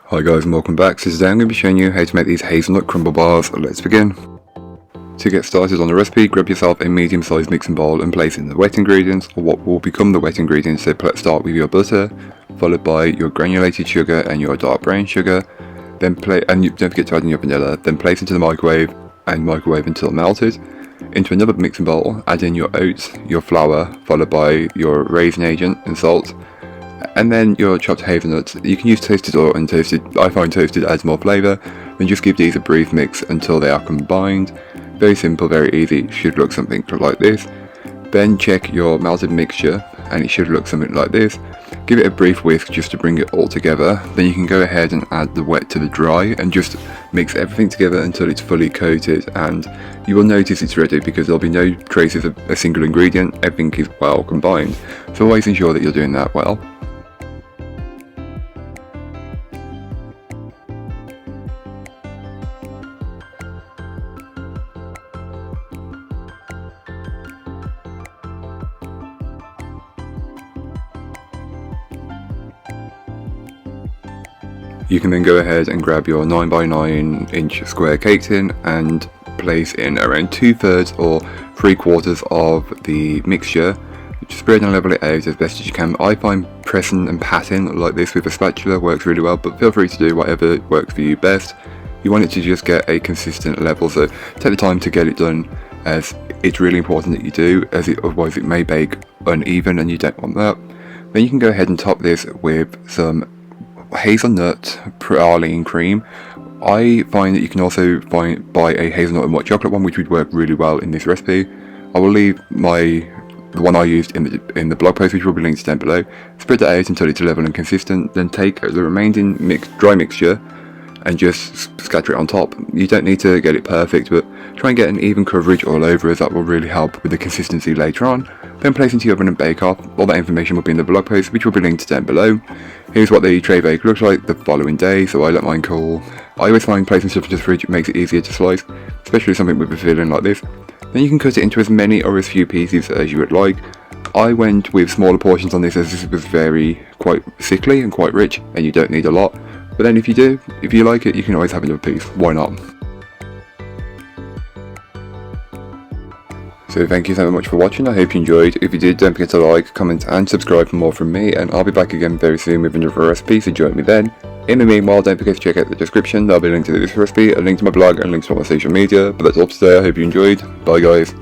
Hi guys and welcome back. So today I'm going to be showing you how to make these hazelnut crumble bars. Let's begin. To get started on the recipe, grab yourself a medium sized mixing bowl and place in the wet ingredients, or what will become the wet ingredients. So let's start with your butter, followed by your granulated sugar and your dark brown sugar. Then don't forget to add in your vanilla. Then place into the microwave and microwave until melted. Into another mixing bowl, add in your oats, your flour, followed by your raisin agent and salt. And then your chopped hazelnuts. You can use toasted or untoasted. I find toasted adds more flavour. Then just give these a brief mix until they are combined. Very simple, very easy. It should look something like this. Then check your melted mixture and it should look something like this. Give it a brief whisk just to bring it all together. Then you can go ahead and add the wet to the dry and just mix everything together until it's fully coated, and you will notice it's ready because there'll be no traces of a single ingredient. Everything is well combined. So always ensure that you're doing that well. You can then go ahead and grab your 9x9 inch square cake tin and place in around 2/3 or 3/4 of the mixture. Spread and level it out as best as you can. I find pressing and patting like this with a spatula works really well, but feel free to do whatever works for you best. You want it to just get a consistent level, so take the time to get it done, as it's really important that you do, otherwise it may bake uneven and you don't want that. Then you can go ahead and top this with some hazelnut praline cream. I find that you can also buy a hazelnut and white chocolate one, which would work really well in this recipe. I will leave the one I used in the blog post, which will be linked down below. Spread that out until it's level and consistent. Then take the remaining dry mixture and just scatter it on top. You don't need to get it perfect, but try and get an even coverage all over, as that will really help with the consistency later on. Then place into the oven and bake off. All that information will be in the blog post, which will be linked down below. Here's what the tray bake looks like the following day, so I let mine cool. I always find placing stuff into the fridge makes it easier to slice, especially something with a filling like this. Then you can cut it into as many or as few pieces as you would like. I went with smaller portions on this, as this was quite sickly and quite rich, and you don't need a lot. But then if you like it, you can always have another piece. Why not? So thank you so much for watching. I hope you enjoyed. If you did, don't forget to like, comment and subscribe for more from me, and I'll be back again very soon with another recipe, so join me then. In the meanwhile, don't forget to check out the description. There'll be a link to this recipe, a link to my blog and links to all my social media. But that's all for today. I hope you enjoyed. Bye guys.